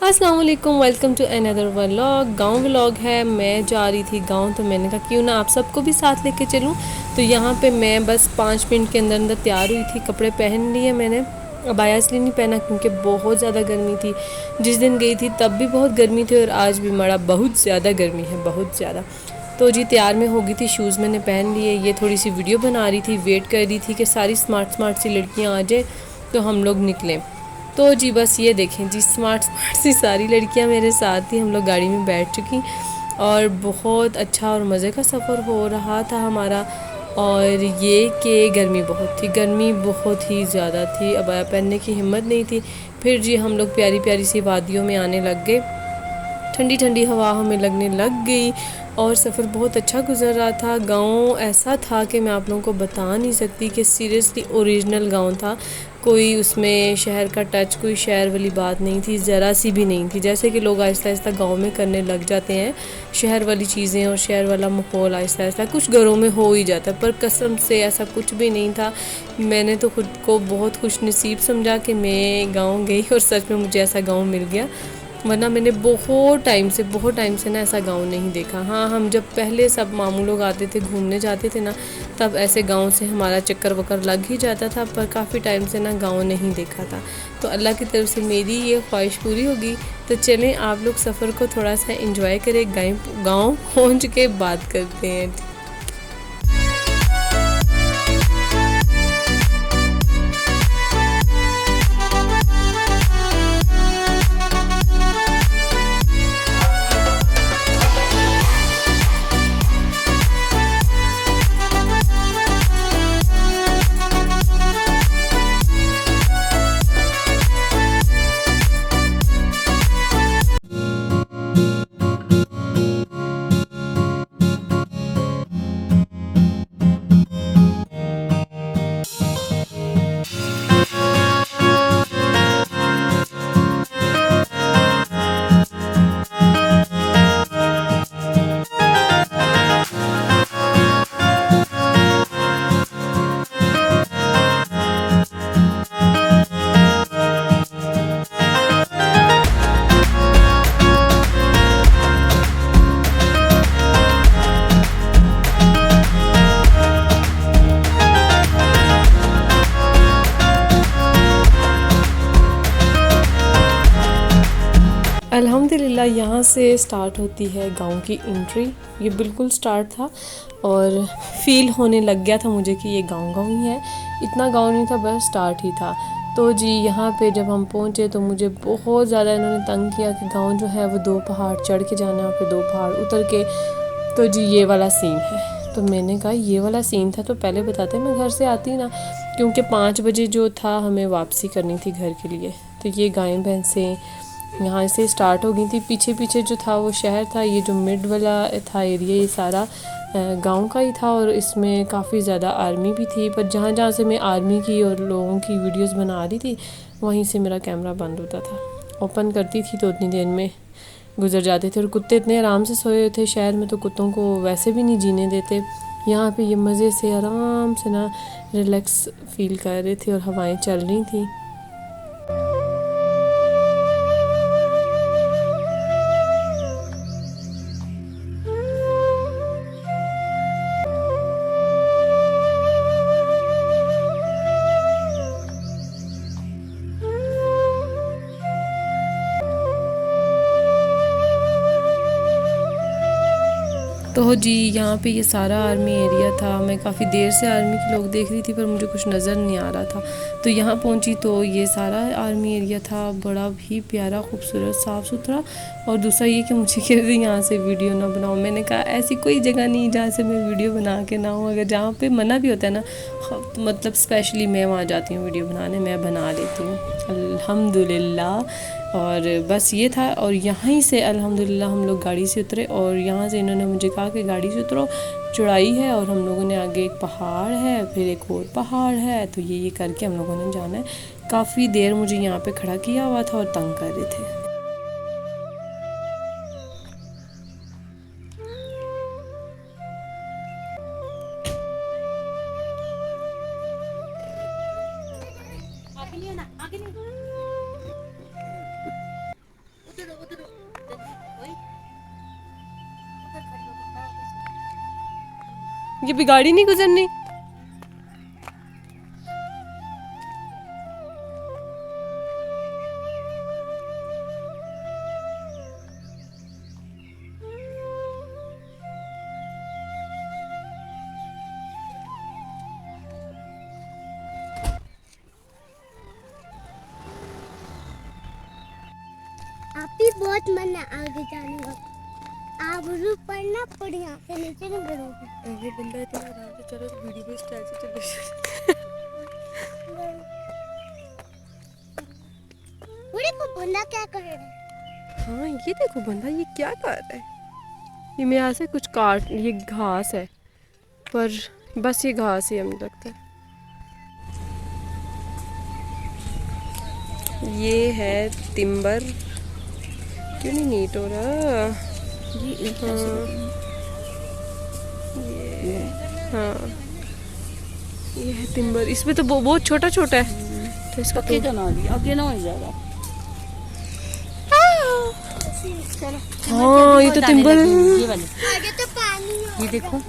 अस्सलाम वालेकुम, welcome to another vlog. गांव व्लॉग है। मैं जा रही थी गांव, तो मैंने कहा क्यों ना आप सबको भी साथ लेके चलूं। तो यहाँ पे मैं बस 5 मिनट के अंदर अंदर तैयार हुई थी। कपड़े पहन लिए मैंने। अबाया इसलिए नहीं पहना क्योंकि बहुत ज़्यादा गर्मी थी। जिस दिन गई थी तब भी बहुत गर्मी थी और आज भी मड़ा बहुत ज़्यादा गर्मी है, बहुत ज़्यादा। तो जी तैयार में हो गई थी, शूज़ मैंने पहन लिए। ये थोड़ी सी वीडियो बना रही थी, वेट कर रही थी कि सारी स्मार्ट स्मार्ट सी लड़कियाँ आ जाए तो हम लोग निकलें। तो जी बस ये देखें जी, स्मार्ट स्मार्ट सी सारी लड़कियां मेरे साथ थी। हम लोग गाड़ी में बैठ चुकी और बहुत अच्छा और मज़े का सफ़र हो रहा था हमारा। और ये कि गर्मी बहुत थी, गर्मी बहुत ही ज़्यादा थी। अबाया पहनने की हिम्मत नहीं थी। फिर जी हम लोग प्यारी प्यारी सी वादियों में आने लग गए। ठंडी ठंडी हवा हमें लगने लग गई और सफ़र बहुत अच्छा गुजर रहा था। गांव ऐसा था कि मैं आप लोगों को बता नहीं सकती कि सीरियसली ओरिजिनल गांव था। कोई उसमें शहर का टच, कोई शहर वाली बात नहीं थी, ज़रा सी भी नहीं थी। जैसे कि लोग आहिस्ता आहिस्ता गांव में करने लग जाते हैं शहर वाली चीज़ें और शहर वाला माहौल आहिस्ता आहिस्ता कुछ घरों में हो ही जाता है, पर कसम से ऐसा कुछ भी नहीं था। मैंने तो खुद को बहुत खुश नसीब समझा कि मैं गाँव गई और सच में मुझे ऐसा गाँव मिल गया, वरना मैंने बहुत टाइम से ना ऐसा गांव नहीं देखा। हाँ, हम जब पहले सब मामू लोग आते थे, घूमने जाते थे ना, तब ऐसे गांव से हमारा चक्कर वक्कर लग ही जाता था, पर काफ़ी टाइम से ना गांव नहीं देखा था। तो अल्लाह की तरफ से मेरी ये ख्वाहिश पूरी होगी। तो चलें आप लोग सफ़र को थोड़ा सा इंजॉय करें, गाँव पहुँच के बात करते हैं। अल्हम्दुलिल्लाह यहाँ से स्टार्ट होती है गांव की एंट्री। ये बिल्कुल स्टार्ट था और फील होने लग गया था मुझे कि ये गांव ही है। इतना गांव नहीं था, बस स्टार्ट ही था। तो जी यहाँ पे जब हम पहुँचे तो मुझे बहुत ज़्यादा इन्होंने तंग किया कि गांव जो है वो 2 पहाड़ चढ़ के जाना है और फिर 2 पहाड़ उतर के। तो जी ये वाला सीन है। तो मैंने कहा ये वाला सीन था तो पहले बताते, मैं घर से आती ना, क्योंकि 5 बजे जो था हमें वापसी करनी थी घर के लिए। तो ये गायें भैंसें यहाँ से स्टार्ट हो गई थी। पीछे पीछे जो था वो शहर था। ये जो मिड वाला था एरिया, ये सारा गांव का ही था और इसमें काफ़ी ज़्यादा आर्मी भी थी। पर जहाँ जहाँ से मैं आर्मी की और लोगों की वीडियोस बना रही थी, वहीं से मेरा कैमरा बंद होता था। ओपन करती थी तो उतनी देर में गुजर जाते थे। और कुत्ते इतने आराम से सोए हुए थे। शहर में तो कुत्तों को वैसे भी नहीं जीने देते। यहाँ पे ये मज़े से आराम से ना रिलैक्स फील कर रहे थे और हवाएं चल रही थी। तो जी यहाँ पे ये सारा आर्मी एरिया था। मैं काफ़ी देर से आर्मी के लोग देख रही थी पर मुझे कुछ नज़र नहीं आ रहा था। तो यहाँ पहुँची तो ये सारा आर्मी एरिया था, बड़ा भी प्यारा, खूबसूरत, साफ़ सुथरा। और दूसरा ये कि मुझे कह रही यहाँ से वीडियो ना बनाओ। मैंने कहा ऐसी कोई जगह नहीं जहाँ से मैं वीडियो बना के ना हूँ। अगर जहाँ पे मना भी होता है ना, तो मतलब स्पेशली मैं वहाँ जाती हूँ वीडियो बनाने, मैं बना लेती हूँ अल्हम्दुलिल्लाह। और बस ये था। और यहाँ से अल्हम्दुलिल्लाह हम लोग गाड़ी से उतरे और यहाँ से इन्होंने मुझे कहा कि गाड़ी से उतरो, चढ़ाई है और हम लोगों ने आगे एक पहाड़ है, फिर एक और पहाड़ है, तो ये करके हम लोगों ने जाना है। काफ़ी देर मुझे यहाँ पे खड़ा किया हुआ था और तंग कर रहे थे। ये भी गाड़ी नहीं गुजरनी। अभी बहुत मन है आगे जाने का। आप रुक पड़ना पड़ यहाँ से नीचे नहीं गिरोगे। आगे बंदा इतना आराम से चलो तो वीडियो में स्टाइल से चलो। देखो बंदा क्या कर रहा है। हाँ ये देखो बंदा ये क्या कर रहा है। ये मेरे यहाँ से कुछ काट, ये घास है पर बस ये घास ही हमें लगता है। ये है टिम्बर, क्यों नहीं नीट हो रहा। हाँ ये है टिम्बर, इसमें तो बहुत छोटा छोटा है तो इसका आगे ना हो जाएगा। हाँ ये तो टिम्बर है। ये वाले आगे तो पानी है। ये देखो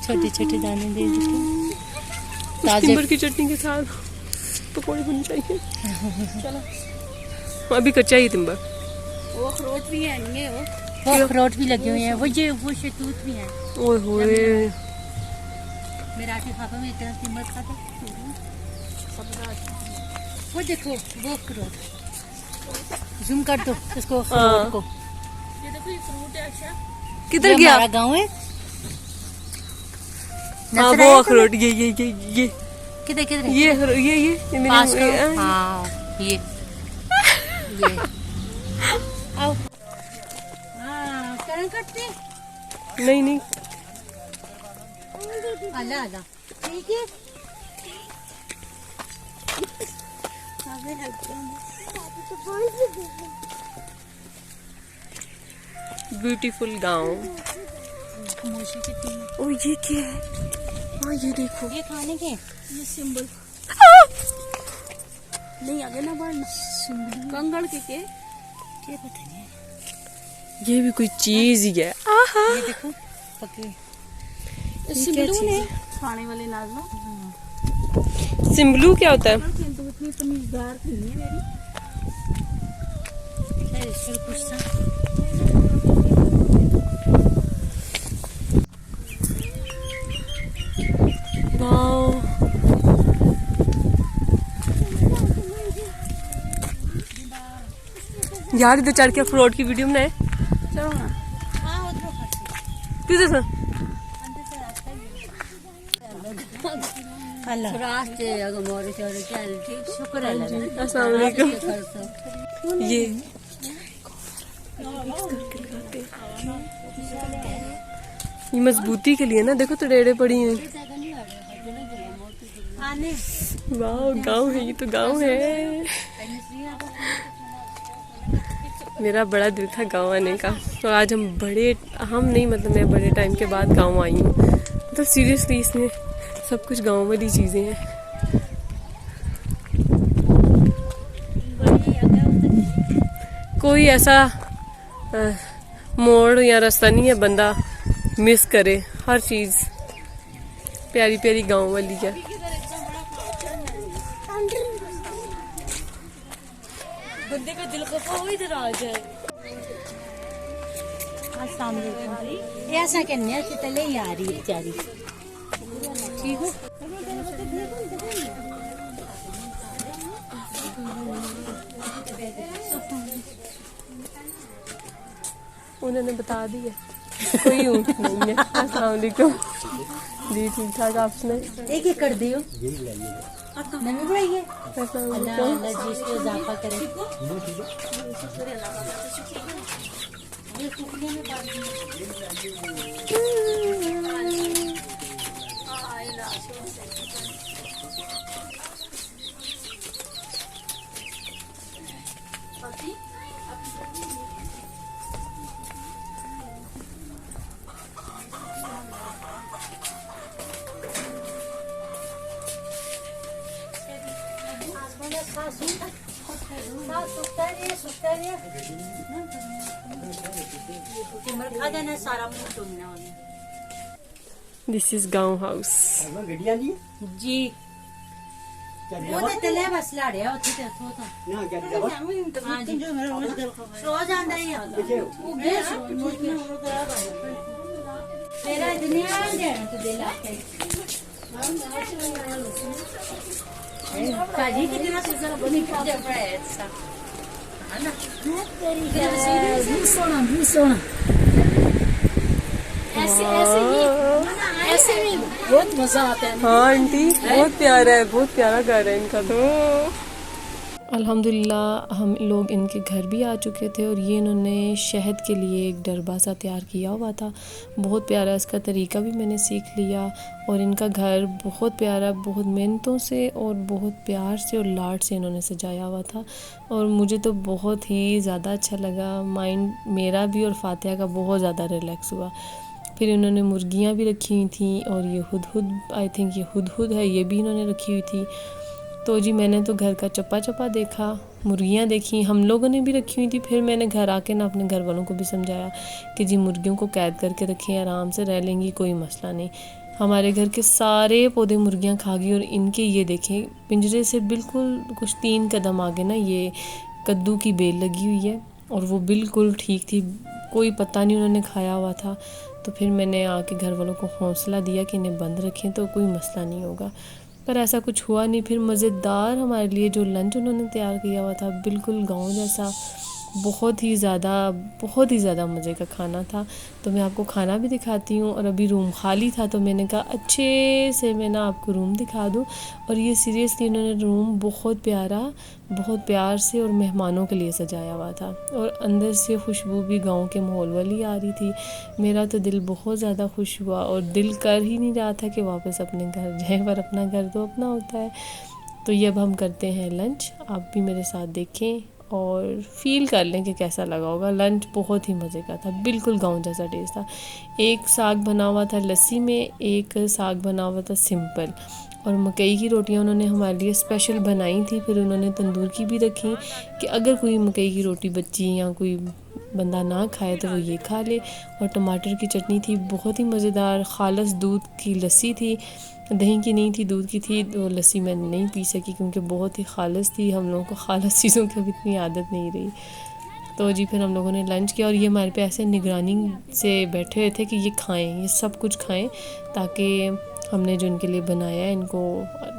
छोटे छोटे दाने दे देखो। उस टिम्बर की चटनी के साथ पकौड़े बनने चाहिए। चलो अभी कच्चा ही टिम्बर। वो अखरोट भी है, वो अखरोट भी लगे हुए हैं। वो शहतूत भी है। ओए होए मेरा आटे पापा में इतना टिम्बर खाता। वो देखो वो अखरोट, जूम कर दो इसको अखरोट को। ये देखो ये फ्रूट है। अच्छा किधर गया? हमारा गाँव है। हाँ वो अखरोट ये किधर किधर ये पास मेरे करो। हाँ ये आओ। हाँ करण करते नहीं आला आला ठीक है। ब्यूटीफुल गांव। खामोशी कितनी है। ओ ये क्या है? हाँ ये देखो ये खाने के ये सिंबल नहीं आगे ना बढ़ना। कंगड़ के पता नहीं। ये भी कोई चीज ही है। आहा ये देखो पके ये क्या चीज है? खाने वाले नाजमा। सिम्बलू क्या होता है? तो इतनी पनीरदार नहीं है मेरी। इसमें कुछ था। वाओ यार इधर चढ़ के अखरोट की वीडियो बनाए। चलो ना। हाँ उधर किधर से? अल्लाह रास्ते अगर मोरे चोरे क्या ठीक शुक्र है अल्लाह। अस्सलाम वालेकुम। ये ये मजबूती के लिए ना, देखो तो टेढ़े पड़ी हैं। आने वाह गांव है, ये तो गांव है। मेरा बड़ा दिल था गांव आने का, तो आज हम नहीं मतलब मैं बड़े टाइम के बाद गांव आई हूँ। मतलब सीरियसली इसमें सब कुछ गांव वाली चीज़ें हैं। कोई ऐसा मोड़ या रास्ता नहीं है बंदा मिस करे, हर चीज़ प्यारी प्यारी गांव वाली है। बंदे का दिल खफा हो इधर आ जाए। अस्सलाम वालेकुम। ऐसा कहने है कि तले ही आ रही है बेचारी। ठीक है उन्होंने बता दिया कोई ऊँट नहीं है। अस्सलाम वालेकुम जी, ठीक ठाक आपने? एक एक कर दियो नवी बनाई है। अस्सलाम अल्लाह वालेकुम। अल्लाह जी इसको इजाफा करे। दिस इज गांव हाउस। जी ਉਹਦੇ ਤਲੇ ਬਸ ਲਾੜਿਆ ਉੱਥੇ ਤੇ ਉੱਥੋਂ ਤਾਂ ਹਾਂ ਜੀ ਸੋ ਜਾਂਦਾ ਹੀ ਆ ਉਹ ਗਿਆ ਸੋ ਤੇਰਾ ਦੁਨੀਆ ਦੇ ਤੇ ਲਾਤੇ ਕਾਜੀ ਕਿੰਨਾ ਸੁਜ਼ਰ ਬਣੀ ਕਿਹਾ ਫਰੈਂਡਸ ana तेरी सोना ऐसे ही बहुत मजा आता है। हाँ आंटी बहुत प्यारा है, बहुत प्यारा घर है इनका तो। अल्हम्दुलिल्लाह हम लोग इनके घर भी आ चुके थे और ये इन्होंने शहद के लिए एक डरबा सा तैयार किया हुआ था। बहुत प्यारा इसका तरीका भी मैंने सीख लिया और इनका घर बहुत प्यारा, बहुत मेहनतों से और बहुत प्यार से और लाड से इन्होंने सजाया हुआ था और मुझे तो बहुत ही ज़्यादा अच्छा लगा। माइंड मेरा भी और फातिहा का बहुत ज़्यादा रिलैक्स हुआ। फिर इन्होंने मुर्गियाँ भी रखी हुई थी और ये हुदहुद, आई थिंक ये हुदहुद है, ये भी इन्होंने रखी हुई थी। तो जी मैंने तो घर का चप्पा चप्पा देखा, मुर्गियाँ देखी, हम लोगों ने भी रखी हुई थी। फिर मैंने घर आके ना अपने घर वालों को भी समझाया कि जी मुर्गियों को कैद करके रखें, आराम से रह लेंगी, कोई मसला नहीं। हमारे घर के सारे पौधे मुर्गियाँ खा गई और इनके ये देखें पिंजरे से बिल्कुल कुछ 3 कदम आगे ना ये कद्दू की बेल लगी हुई है और वो बिल्कुल ठीक थी, कोई पता नहीं उन्होंने खाया हुआ था। तो फिर मैंने आके घर वालों को हौसला दिया कि इन्हें बंद रखें तो कोई मसला नहीं होगा, पर ऐसा कुछ हुआ नहीं। फिर मज़ेदार हमारे लिए जो लंच उन्होंने तैयार किया हुआ था बिल्कुल गांव जैसा, बहुत ही ज़्यादा मज़े का खाना था। तो मैं आपको खाना भी दिखाती हूँ और अभी रूम खाली था तो मैंने कहा अच्छे से मैं ना आपको रूम दिखा दूँ। और ये सीरियसली इन्होंने रूम बहुत प्यारा, बहुत प्यार से और मेहमानों के लिए सजाया हुआ था और अंदर से खुशबू भी गांव के माहौल वाली आ रही थी। मेरा तो दिल बहुत ज़्यादा खुश हुआ और दिल कर ही नहीं रहा था कि वापस अपने घर जाएं, पर अपना घर तो अपना होता है। तो ये अब हम करते हैं लंच, आप भी मेरे साथ देखें और फ़ील कर लें कि कैसा लगा होगा। लंच बहुत ही मज़े का था, बिल्कुल गांव जैसा टेस्ट था। एक साग बना हुआ था लस्सी में, एक साग बना हुआ था सिंपल, और मकई की रोटियां उन्होंने हमारे लिए स्पेशल बनाई थी। फिर उन्होंने तंदूर की भी रखी कि अगर कोई मकई की रोटी बची या कोई बंदा ना खाए तो वो ये खा ले। और टमाटर की चटनी थी बहुत ही मज़ेदार। खालस दूध की लस्सी थी, दही की नहीं थी, दूध की थी। तो लस्सी मैं नहीं पी सकी क्योंकि बहुत ही खालस थी, हम लोगों को खालस चीज़ों की अभी इतनी आदत नहीं रही। तो जी फिर हम लोगों ने लंच किया और ये हमारे पे ऐसे निगरानी से बैठे हुए थे कि ये खाएं, ये सब कुछ खाएं, ताकि हमने जो इनके लिए बनाया है इनको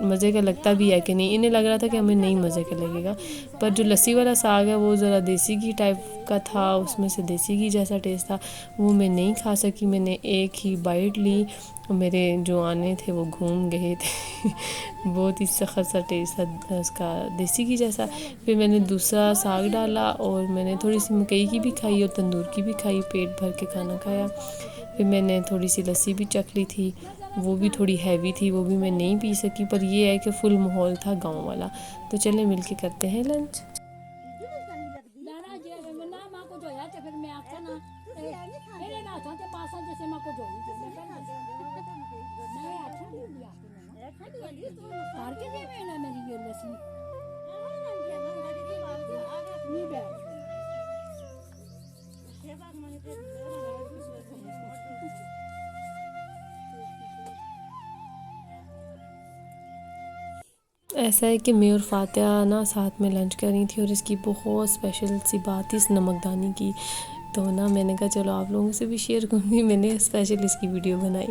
मज़े का लगता भी है कि नहीं। इन्हें लग रहा था कि हमें नहीं मज़े का लगेगा, पर जो लस्सी वाला साग है वो ज़रा देसी घी टाइप का था, उसमें से देसी घी जैसा टेस्ट था, वो मैं नहीं खा सकी। मैंने एक ही बाइट ली, मेरे जो आने थे वो घूम गए थे बहुत ही सख्त सा टेस्ट था उसका, देसी घी जैसा। फिर मैंने दूसरा साग डाला और मैंने थोड़ी सी मकई की भी खाई और तंदूर की भी खाई, पेट भर के खाना खाया। फिर मैंने थोड़ी सी लस्सी भी चख ली थी, वो भी थोड़ी हैवी थी, वो भी मैं नहीं पी सकी, पर ये है कि फुल माहौल था गांव वाला। तो चलें मिलके करते हैं लंच। ऐसा है कि मैं और फातिहा ना साथ में लंच कर रही थी और इसकी बहुत स्पेशल सी बात थी इस नमकदानी की। तो ना मैंने कहा चलो आप लोगों से भी शेयर करूँगी, मैंने स्पेशल इसकी वीडियो बनाई।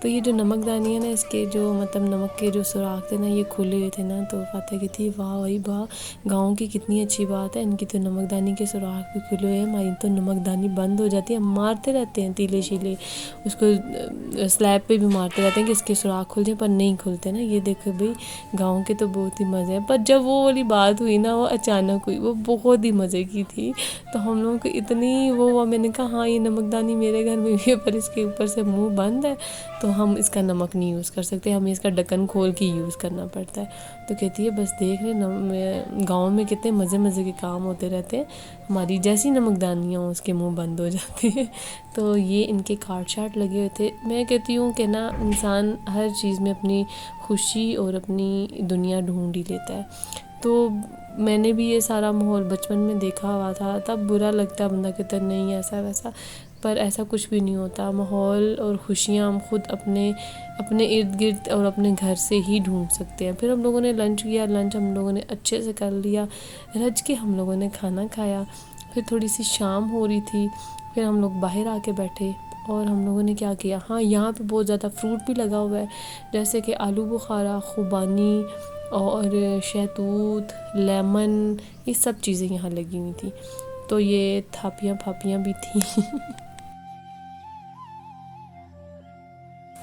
तो ये जो नमकदानी है ना, इसके जो मतलब नमक के जो सुराख थे ना ये खुले हुए थे ना, तो फातिहा की थी वाह भाई वाह, गाँव की कितनी अच्छी बात है, इनकी तो नमकदानी के सुराख भी खुले हुए हैं। हमारी तो नमकदानी बंद हो जाती है, हम मारते रहते हैं तीले शीले, उसको स्लैब पे भी मारते रहते हैं कि इसके सुराख खुल जाए, पर नहीं खुलते ना। ये देखो भाई गाँव के तो बहुत ही मज़े हैं, पर जब वो वाली बात हुई ना, वो अचानक हुई, वो बहुत ही मज़े की थी। तो हम लोगों को इतनी वो हुआ, मैंने कहा हाँ ये नमकदानी मेरे घर में भी है, पर इसके ऊपर से मुंह बंद है तो हम इसका नमक नहीं यूज़ कर सकते, हमें इसका ढक्कन खोल के यूज़ करना पड़ता है। तो कहती है बस देख रहे गाँव में कितने मज़े के काम होते रहते हैं, हमारी जैसी नमकदानियाँ उसके मुँह बंद हो जाते हैं। तो ये इनके काट शाट लगे हुए थे। मैं कहती हूँ कि ना इंसान हर चीज़ में अपनी खुशी और अपनी दुनिया ढूंढ ही लेता है। तो मैंने भी ये सारा माहौल बचपन में देखा हुआ था, तब बुरा लगता बंदा कहता नहीं ऐसा वैसा, पर ऐसा कुछ भी नहीं होता। माहौल और खुशियाँ हम खुद अपने इर्द गिर्द और अपने घर से ही ढूंढ सकते हैं। फिर हम लोगों ने लंच किया, लंच हम लोगों ने अच्छे से कर लिया, रज के हम लोगों ने खाना खाया। फिर थोड़ी सी शाम हो रही थी, फिर हम लोग बाहर आके बैठे और हम लोगों ने क्या किया, हाँ यहाँ पे बहुत ज़्यादा फ्रूट भी लगा हुआ है, जैसे कि आलू बुखारा, खुबानी और शहतूत, लेमन, ये सब चीज़ें यहाँ लगी हुई थी। तो ये थापियाँ फापियाँ भी थी।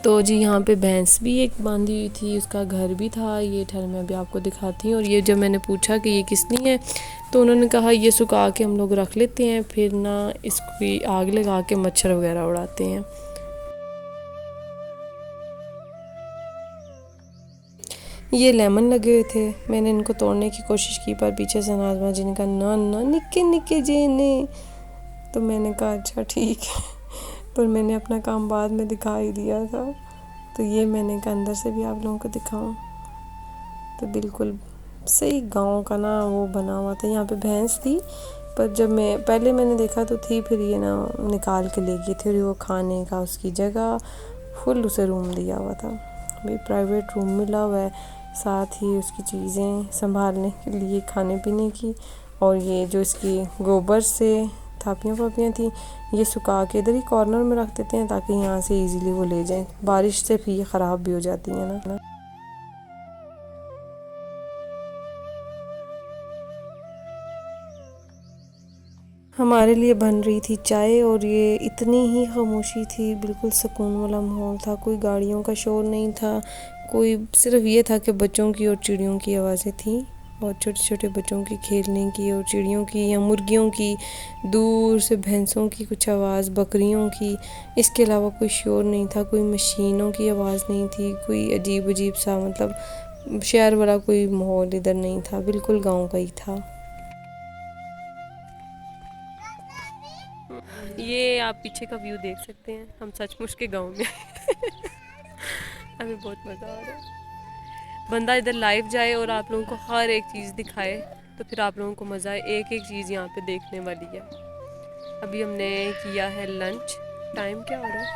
तो जी यहाँ पे भैंस भी एक बांधी हुई थी, उसका घर भी था। ये ठहर मैं अभी आपको दिखाती हूँ। और ये जब मैंने पूछा कि ये किसनी है, तो उन्होंने कहा ये सुखा के हम लोग रख लेते हैं, फिर ना इसकी आग लगा के मच्छर वगैरह उड़ाते हैं। ये लेमन लगे हुए थे, मैंने इनको तोड़ने की कोशिश की पर पीछे से नाज़मा जी ने कहा ना ना निक्के निक्के जे ने। तो मैंने कहा अच्छा ठीक है, पर मैंने अपना काम बाद में दिखा ही दिया था। तो ये मैंने कहा अंदर से भी आप लोगों को दिखाऊं। तो बिल्कुल सही गांव का ना वो बना हुआ था। यहाँ पे भैंस थी, पर जब मैंने देखा तो थी, फिर ये ना निकाल के ले गई थी। और वो खाने का उसकी जगह फुल उसे रूम दिया हुआ था, भाई प्राइवेट रूम मिला हुआ है, साथ ही उसकी चीज़ें संभालने के लिए, खाने पीने की। और ये जो इसकी गोबर से थापियाँ फापियाँ थी, ये सुखा के इधर ही कॉर्नर में रख देते हैं ताकि यहाँ से इजीली वो ले जाएं। बारिश से फिर ये ख़राब भी हो जाती हैं ना। हमारे लिए बन रही थी चाय और ये इतनी ही खामोशी थी, बिल्कुल सुकून वाला माहौल था। कोई गाड़ियों का शोर नहीं था, कोई सिर्फ ये था कि बच्चों की और चिड़ियों की आवाज़ें थी, और छोटे छोटे बच्चों की खेलने की और चिड़ियों की या मुर्गियों की, दूर से भैंसों की कुछ आवाज़, बकरियों की। इसके अलावा कोई शोर नहीं था, कोई मशीनों की आवाज़ नहीं थी, कोई अजीब अजीब सा मतलब शहर वाला कोई माहौल इधर नहीं था, बिल्कुल गाँव का ही था। ये आप पीछे का व्यू देख सकते हैं, हम सचमुच के गांव में। हमें बहुत मज़ा आ रहा है। बंदा इधर लाइव जाए और आप लोगों को हर एक चीज़ दिखाए तो फिर आप लोगों को मज़ा आए। एक एक चीज़ यहाँ पे देखने वाली है। अभी हमने किया है लंच। टाइम क्या हो रहा है?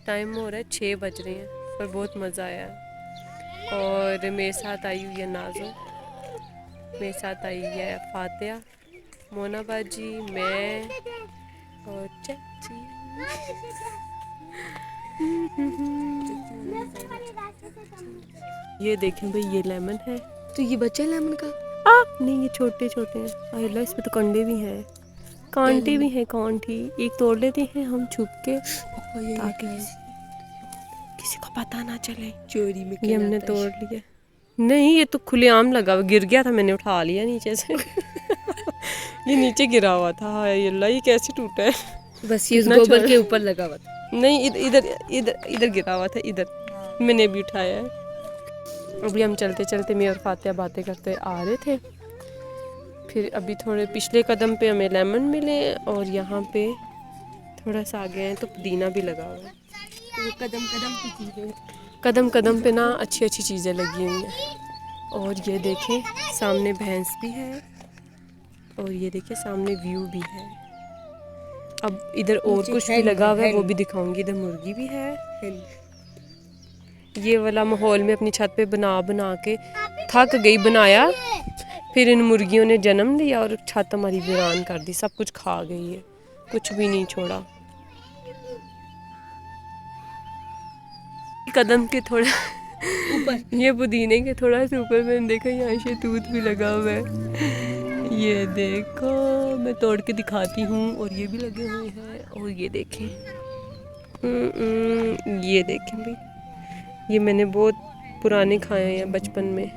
टाइम हो रहा है 6 बज रहे हैं, पर बहुत मज़ा आया है। और मेरे साथ आई हुई है नाज़ो, मेरे साथ आई है फातिया, मोना बाजी, मैं और चाची। ये देखें भाई, ये लेमन है। तो ये बच्चा लेमन का? नहीं, ये छोटे छोटे हैं। अल्लाह, इसमें तो कंडे भी हैं, कांटे भी हैं, कांटी। एक तोड़ लेते हैं हम छुप के ताकि किसी को पता ना चले। चोरी में ये हमने तोड़ लिया। नहीं, ये तो खुलेआम लगा हुआ, गिर गया था, मैंने उठा लिया नीचे से। ये नीचे गिरा हुआ था। हाय अल्लाह, ये कैसे टूटा है? बस ये गोबर के ऊपर लगा हुआ था। नहीं, इधर इधर इधर गिरा हुआ था, इधर मैंने भी उठाया है। अभी हम चलते चलते मैं और फातिया बातें करते आ रहे थे। फिर अभी थोड़े पिछले कदम पे हमें लेमन मिले और यहाँ पे थोड़ा सा आगे हैं तो पुदीना भी लगा हुआ है। कदम कदम की चीज़ें, कदम कदम पे ना अच्छी अच्छी चीज़ें लगी हुई हैं। और ये देखें सामने भैंस भी है, और ये देखिए सामने व्यू भी है। अब इधर और कुछ भी लगा हुआ है, वो भी दिखाऊंगी। इधर मुर्गी भी है। ये वाला माहौल में अपनी छत पे बना बना के थक गई, बनाया, फिर इन मुर्गियों ने जन्म लिया और छत हमारी वीरान कर दी, सब कुछ खा गई है, कुछ भी नहीं छोड़ा। कदम के थोड़ा ऊपर, ये पुदीने के थोड़ा सा ऊपर मैंने देखा यहाँ शहतूत भी लगा हुआ है। ये देखो, मैं तोड़ के दिखाती हूँ। और ये भी लगे हुए हैं। और ये देखें, ये देखें भाई, ये मैंने बहुत पुराने खाए हैं बचपन में।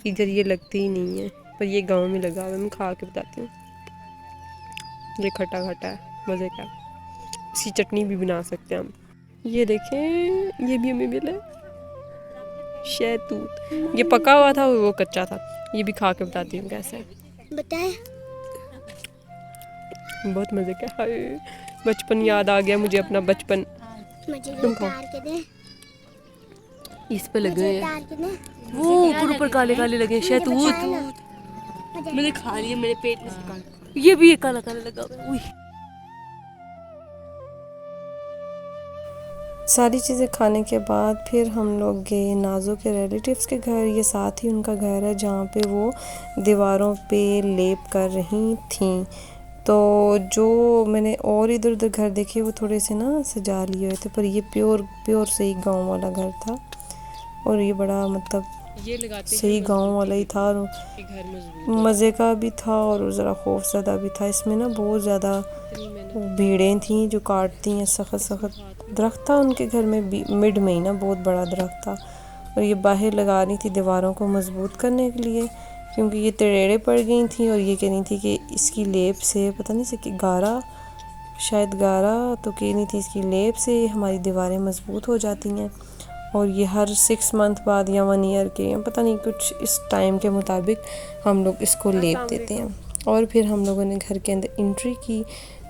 इधर ये लगते ही नहीं है, पर ये गांव में लगा हुआ है। मैं खा के बताती हूँ। ये खट्टा खट्टा है, मज़े का। इसकी चटनी भी बना सकते हैं हम। ये देखें, ये भी हमें मिला शहतूत। ये पका हुआ था, वो कच्चा था। ये भी खा के बताती हूँ कैसा है। बताए बहुत मज़े का। हाय, बचपन याद आ गया मुझे, अपना बचपन। मुझे तुम खाओ। उतार के दे, इस पे लगे मुझे हैं उतार के दे। वो ऊपर काले काले लगे हैं, शहतूत। मैंने खा लिया, मेरे पेट में से काला। ये भी काला काला लगा हुआ है। सारी चीज़ें खाने के बाद फिर हम लोग गए नाज़ो के रिलेटिव्स के घर। ये साथ ही उनका घर है जहाँ पे वो दीवारों पे लेप कर रही थीं। तो जो मैंने और इधर उधर घर देखे वो थोड़े से ना सजा लिए हुए थे, पर ये प्योर सही गांव वाला घर था और ये बड़ा मतलब ये लगाते सही गांव वाला ही था और घर मजबूत मज़े का भी था और ज़रा खौफज़दा भी था। इसमें ना बहुत ज़्यादा भीड़ें थीं जो काटती हैं, सख्त सख्त दरख्त था उनके घर में मिड में ही ना बहुत बड़ा दरख्त था और ये बाहर लगा रही थी दीवारों को मजबूत करने के लिए क्योंकि ये तड़ेड़े पड़ गई थी और ये कह रही थी कि इसकी लेप से पता नहीं से कि गारा शायद गारा तो कह रही थी इसकी लेप से हमारी दीवारें मजबूत हो जाती हैं और ये हर 6 मंथ बाद या 1 ईयर के पता नहीं कुछ इस टाइम के मुताबिक हम लोग इसको लेप देते हैं। और फिर हम लोगों ने घर के अंदर एंट्री की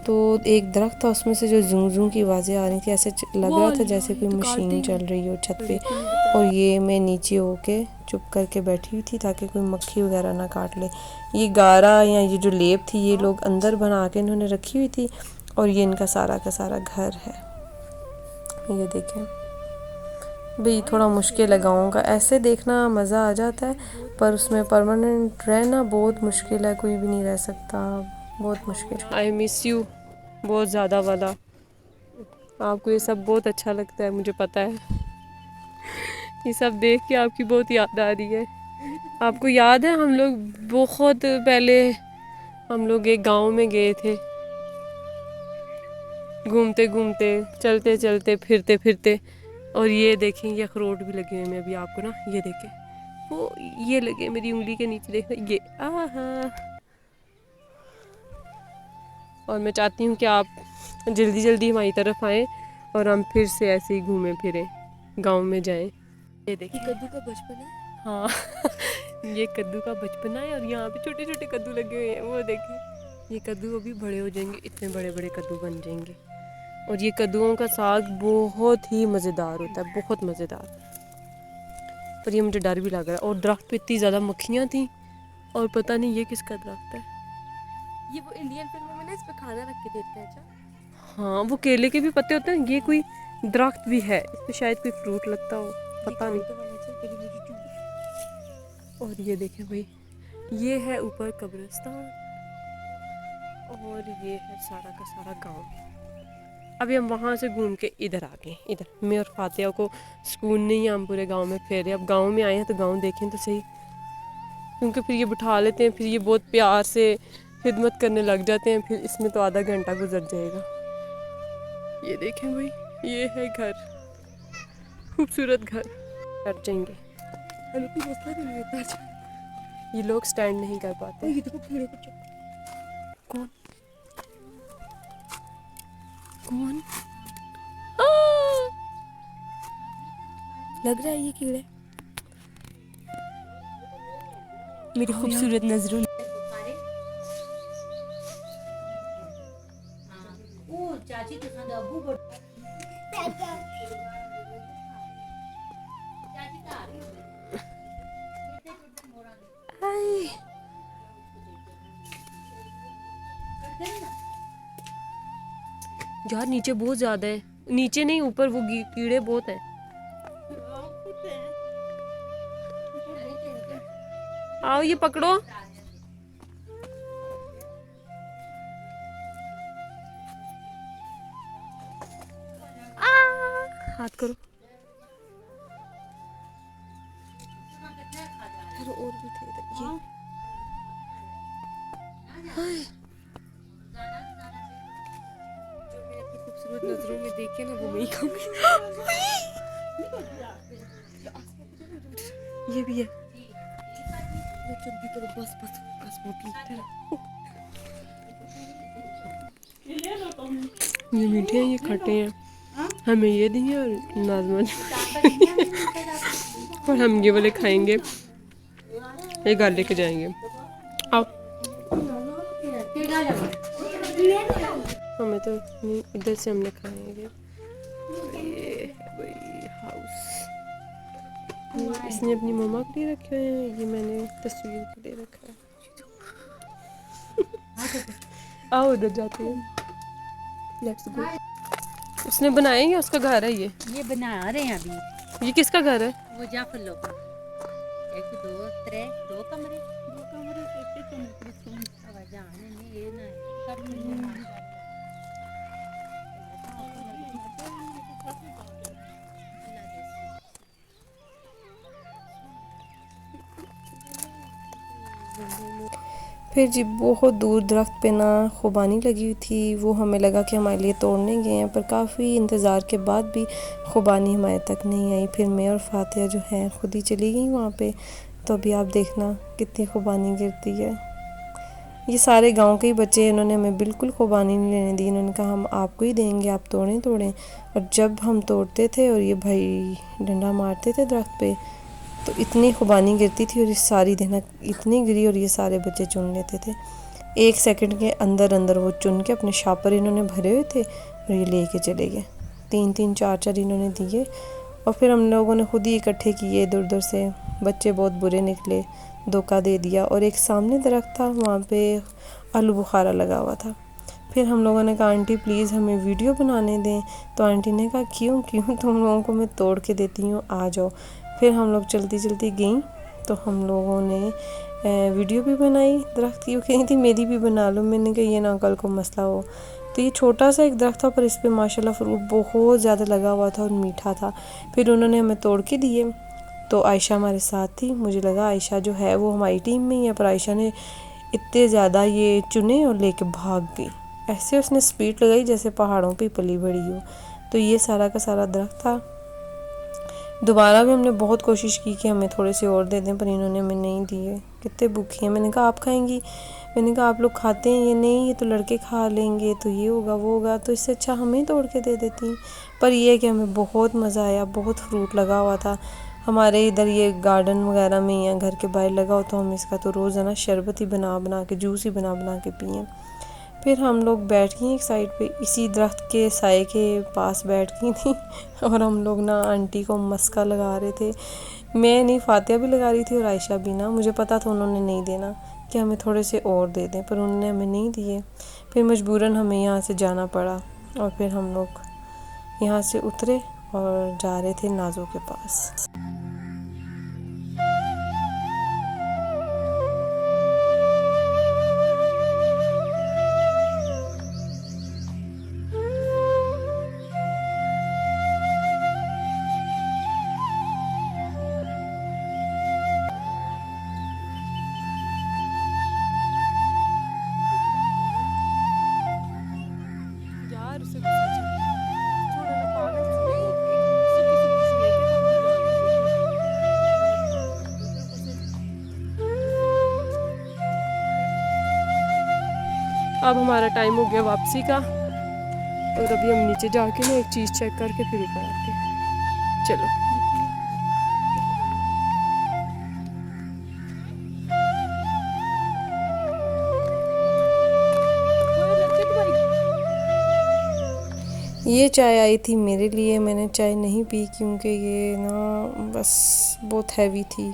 तो एक दरख्त था उसमें से जो जूं जूं की आवाज़ें आ रही थी, ऐसे लग रहा था जैसे कोई मशीन चल रही हो छत पे। और ये मैं नीचे होके चुप करके बैठी हुई थी ताकि कोई मक्खी वगैरह ना काट ले। ये गारा या ये जो लेप थी ये लोग अंदर बना के इन्होंने रखी हुई थी और ये इनका सारा का सारा घर है। ये देखें भाई, थोड़ा मुश्किल है गाँव का, ऐसे देखना मज़ा आ जाता है पर उसमें परमानेंट रहना बहुत मुश्किल है, कोई भी नहीं रह सकता, बहुत मुश्किल। आई मिस यू बहुत ज़्यादा वाला। आपको ये सब बहुत अच्छा लगता है, मुझे पता है। ये सब देख के आपकी बहुत याद आ रही है। आपको याद है हम लोग बहुत पहले हम लोग एक गांव में गए थे, घूमते घूमते चलते चलते फिरते फिरते, और ये देखें ये अखरोट भी लगे हुए हैं अभी आपको ना, ये देखें वो ये लगे मेरी उंगली के नीचे, देखना ये आहा। और मैं चाहती हूँ कि आप जल्दी जल्दी हमारी तरफ आएँ और हम फिर से ऐसे ही घूमें फिरें, गांव में जाएं। ये देखिए कद्दू का बचपन है। हाँ ये कद्दू का बचपना है और यहाँ पे छोटे छोटे कद्दू लगे हुए हैं, वो देखिए ये कद्दू अभी बड़े हो जाएंगे, इतने बड़े बड़े कद्दू बन जाएंगे। और ये कद्दूओं का साग बहुत ही मज़ेदार होता है, बहुत मज़ेदार। पर ये मुझे डर भी लग रहा है। और दरख्त पे इतनी ज़्यादा मक्खियाँ थी और पता नहीं ये किसका दरख्त है। ये वो इंडियन फिल्मों में ना इस पे खाना रख के देते हैं। अच्छा हाँ वो केले के भी पत्ते होते हैं, ये कोई दरख्त भी है, इस पे शायद कोई फ्रूट लगता हो, पता नहीं। और ये देखें भाई, ये है ऊपर कब्रिस्तान और ये है सारा का सारा गांव। अभी हम वहाँ से घूम के इधर आ गए, इधर मैं और फातिया को सुकून नहीं है, हम पूरे गांव में फेरे। अब गांव में आए हैं तो गांव देखें तो सही, क्योंकि फिर ये बिठा लेते हैं, फिर ये बहुत प्यार से खिदमत करने लग जाते हैं, फिर इसमें तो आधा घंटा गुजर जाएगा। ये देखें भाई, ये है घर, खूबसूरत घर। हट जाएंगे, ये लोग स्टैंड नहीं कर पाते। ये देखो कीड़े को कौन कौन लग रहा है ये कीड़े मेरी खूबसूरत नजरों। चाची तो संग अबू बड़ यार नीचे बहुत ज्यादा है, नीचे नहीं ऊपर वो कीड़े बहुत हैं। आओ ये पकड़ो। हाथ करो। और भी थे इधर, ये खूबसूरत नजरों में देखे ना वो मैं ही खाऊंगी। ये भी है, बस बस बस ये मीठे हैं ये खट्टे हैं, हमें ये दिए और नाज़मा और हम ये वाले खाएंगे, ये घर लेके जाएंगे। आओ हमें तो इधर से हमने खाएंगे। ये है भाई हाउस, इसने अपनी मम्मा के लिए रखे हुए हैं, ये मैंने तस्वीर के लिए रखा है। आओ उधर जाते हैं, लेट्स गो। उसने बनाया या उसका घर है ये? ये बना रहे हैं अभी। ये किसका घर है? वो जाफर लोग का। एक दो त्रे दो कमरे आवाज आने नहीं ये ना सब फिर जी बहुत दूर दरख्त पे ना खुबानी लगी हुई थी। वो हमें लगा कि हमारे लिए तोड़ने गए हैं, पर काफ़ी इंतज़ार के बाद भी खुबानी हमारे तक नहीं आई। फिर मैं और फातिया जो हैं खुद ही चली गई वहाँ पे। तो अभी आप देखना कितनी खुबानी गिरती है। ये सारे गांव के ही बच्चे, इन्होंने हमें बिल्कुल खुबानी नहीं लेने दी। इन्होंने कहा हम आपको ही देंगे, आप तोड़ें। और जब हम तोड़ते थे और ये भाई डंडा मारते थे दरख्त पे, तो इतनी खुबानी गिरती थी और ये सारी देखना इतनी गिरी और ये सारे बच्चे चुन लेते थे। 1 सेकंड के अंदर अंदर वो चुन के अपने शापर इन्होंने भरे हुए थे और ये लेके चले गए। 3-3 4-4 इन्होंने दिए और फिर हम लोगों ने खुद ही इकट्ठे किए इधर उधर से। बच्चे बहुत बुरे निकले, धोखा दे दिया। और एक सामने दरख्त था, वहाँ पे आलू बुखारा लगा हुआ था। फिर हम लोगों ने कहा आंटी प्लीज़ हमें वीडियो बनाने दें। तो आंटी ने कहा क्यों तुम लोगों को मैं तोड़ के देती हूँ, आ जाओ। फिर हम लोग चलती गई तो हम लोगों ने वीडियो भी बनाई दरख्त की। कही थी मेरी भी बना लो, मैंने कहा ये ना कल को मसला हो। तो ये छोटा सा एक दरख्त था, पर इस पे माशाल्लाह फ्रूट बहुत ज़्यादा लगा हुआ था और मीठा था। फिर उन्होंने हमें तोड़ के दिए। तो आयशा हमारे साथ थी, मुझे लगा आयशा जो है वो हमारी टीम में ही है, पर आयशा ने इतने ज़्यादा ये चुने और लेके भाग गई। ऐसे उसने स्पीड लगाई जैसे पहाड़ों पे पली बड़ी हो। तो ये सारा का सारा दरख्त था। दोबारा भी हमने बहुत कोशिश की कि हमें थोड़े से और दे दें, पर इन्होंने हमें नहीं दिए। कितने भूखी हैं। मैंने कहा आप खाएंगी? मैंने कहा आप लोग खाते हैं ये? नहीं, ये तो लड़के खा लेंगे, तो ये होगा वो होगा, तो इससे अच्छा हमें तोड़ के दे देती। पर ये है कि हमें बहुत मज़ा आया, बहुत फ्रूट लगा हुआ था। हमारे इधर ये गार्डन वगैरह में या घर के बाहर लगा हो, तो हम इसका तो रोज़ाना शरबत ही बना के, जूस ही बना के पिए। फिर हम लोग बैठ गए एक साइड पे, इसी दरख्त के साए के पास बैठ गई थी और हम लोग ना आंटी को मस्का लगा रहे थे। मैं नहीं, फातिया भी लगा रही थी और आयशा भी ना। मुझे पता था उन्होंने नहीं देना, कि हमें थोड़े से और दे दें, पर उन्होंने हमें नहीं दिए। फिर मजबूरन हमें यहाँ से जाना पड़ा और फिर हम लोग यहाँ से उतरे और जा रहे थे नाजो के पास। अब हमारा टाइम हो गया वापसी का और अभी हम नीचे जाके ना एक चीज़ चेक करके फिर ऊपर आते हैं। चलो। ये चाय आई थी मेरे लिए, मैंने चाय नहीं पी क्योंकि ये ना बस बहुत हैवी थी,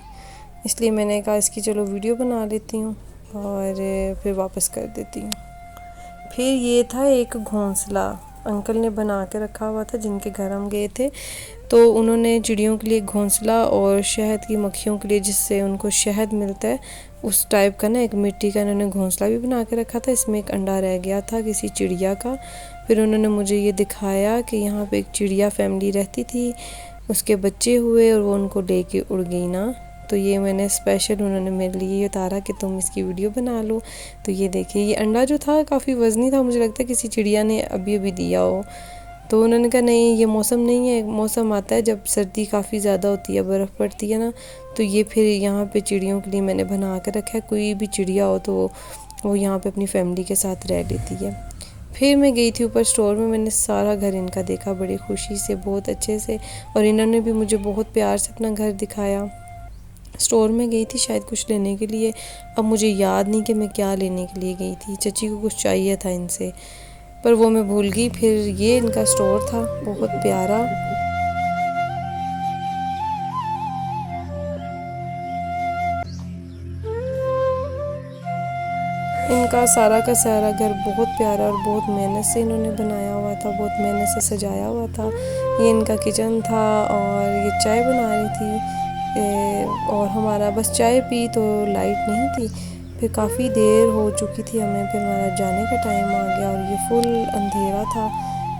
इसलिए मैंने कहा इसकी चलो वीडियो बना लेती हूँ और फिर वापस कर देती हूँ। फिर ये था एक घोंसला अंकल ने बना के रखा हुआ था, जिनके घर हम गए थे। तो उन्होंने चिड़ियों के लिए घोंसला और शहद की मक्खियों के लिए, जिससे उनको शहद मिलता है, उस टाइप का ना एक मिट्टी का इन्होंने घोंसला भी बना के रखा था। इसमें एक अंडा रह गया था किसी चिड़िया का। फिर उन्होंने मुझे ये दिखाया कि यहाँ पे एक चिड़िया फैमिली रहती थी, उसके बच्चे हुए और वो उनको लेके उड़ गई ना। तो ये मैंने स्पेशल उन्होंने मेरे लिए ये उतारा कि तुम इसकी वीडियो बना लो। तो ये देखिए, ये अंडा जो था काफ़ी वज़नी था, मुझे लगता है किसी चिड़िया ने अभी अभी दिया हो। तो उन्होंने कहा नहीं, ये मौसम नहीं है, मौसम आता है जब सर्दी काफ़ी ज़्यादा होती है, बर्फ़ पड़ती है ना, तो ये फिर यहाँ पे चिड़ियों के लिए मैंने बना के रखा है। कोई भी चिड़िया हो तो वो यहाँ पे अपनी फैमिली के साथ रह लेती है। फिर मैं गई थी ऊपर स्टोर में, मैंने सारा घर इनका देखा बड़ी खुशी से, बहुत अच्छे से, और इन्होंने भी मुझे बहुत प्यार से अपना घर दिखाया। स्टोर में गई थी शायद कुछ लेने के लिए, अब मुझे याद नहीं कि मैं क्या लेने के लिए गई थी। चची को कुछ चाहिए था इनसे, पर वो मैं भूल गई। फिर ये इनका स्टोर था, बहुत प्यारा। का सारा घर बहुत प्यारा और बहुत मेहनत से इन्होंने बनाया हुआ था, बहुत मेहनत से सजाया हुआ था। ये इनका किचन था और ये चाय बना रही थी और हमारा बस चाय पी तो लाइट नहीं थी। फिर काफ़ी देर हो चुकी थी हमें, फिर हमारा जाने का टाइम आ गया और ये फुल अंधेरा था।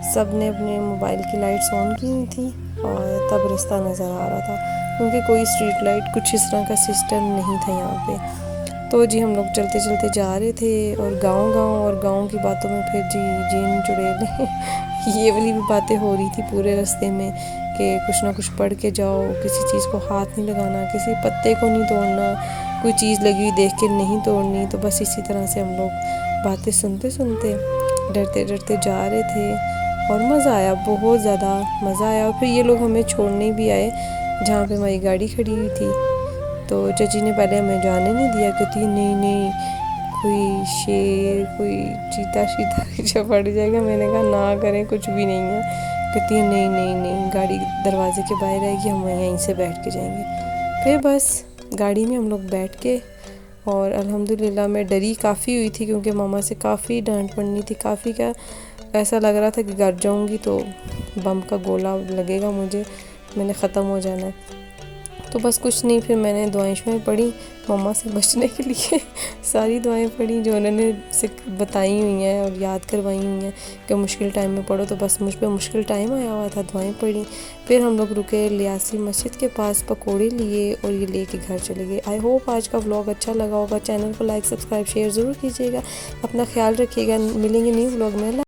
सब ने अपने मोबाइल की लाइट्स ऑन की हुई थी और तब रास्ता नज़र आ रहा था, क्योंकि कोई स्ट्रीट लाइट कुछ इस तरह का सिस्टम नहीं था यहाँ पे। तो जी हम लोग चलते चलते जा रहे थे और गांव की बातों में फिर जी जीन चुड़ैल ये वाली भी बातें हो रही थी पूरे रास्ते में कि कुछ ना कुछ पढ़ के जाओ, किसी चीज़ को हाथ नहीं लगाना, किसी पत्ते को नहीं तोड़ना, कोई चीज़ लगी हुई देख के नहीं तोड़नी। तो बस इसी तरह से हम लोग बातें सुनते सुनते डरते डरते जा रहे थे और मज़ा आया, बहुत ज़्यादा मज़ा आया। और फिर ये लोग हमें छोड़ने भी आए जहाँ पे हमारी गाड़ी खड़ी हुई थी। तो चाची ने पहले हमें जाने नहीं दिया, कहती नहीं कोई शेर कोई चीता शीता पीछे पड़ जाएगा। मैंने कहा ना करें, कुछ भी नहीं है। कहती है नहीं गाड़ी दरवाजे के बाहर आएगी, हम यहीं से बैठ के जाएंगे। फिर बस गाड़ी में हम लोग बैठ के और अल्हम्दुलिल्लाह मैं डरी काफ़ी हुई थी, क्योंकि मामा से काफ़ी डांट पड़नी थी, काफ़ी क्या ऐसा लग रहा था कि घर जाऊंगी तो बम का गोला लगेगा मुझे, मैंने ख़त्म हो जाना है। तो बस कुछ नहीं, फिर मैंने दुआएं पढ़ी मम्मा से बचने के लिए सारी दुआएं पढ़ी जो उन्होंने से बताई हुई हैं और याद करवाई हुई हैं कि मुश्किल टाइम में पढ़ो। तो बस मुझ पे मुश्किल टाइम आया हुआ था, दुआएं पढ़ी। फिर हम लोग रुके लियासी मस्जिद के पास, पकोड़े लिए और ये लेके घर चले गए। आई होप आज का व्लॉग अच्छा लगा होगा। चैनल को लाइक सब्सक्राइब शेयर ज़रूर कीजिएगा। अपना ख्याल रखिएगा। मिलेंगे न्यू व्लॉग में।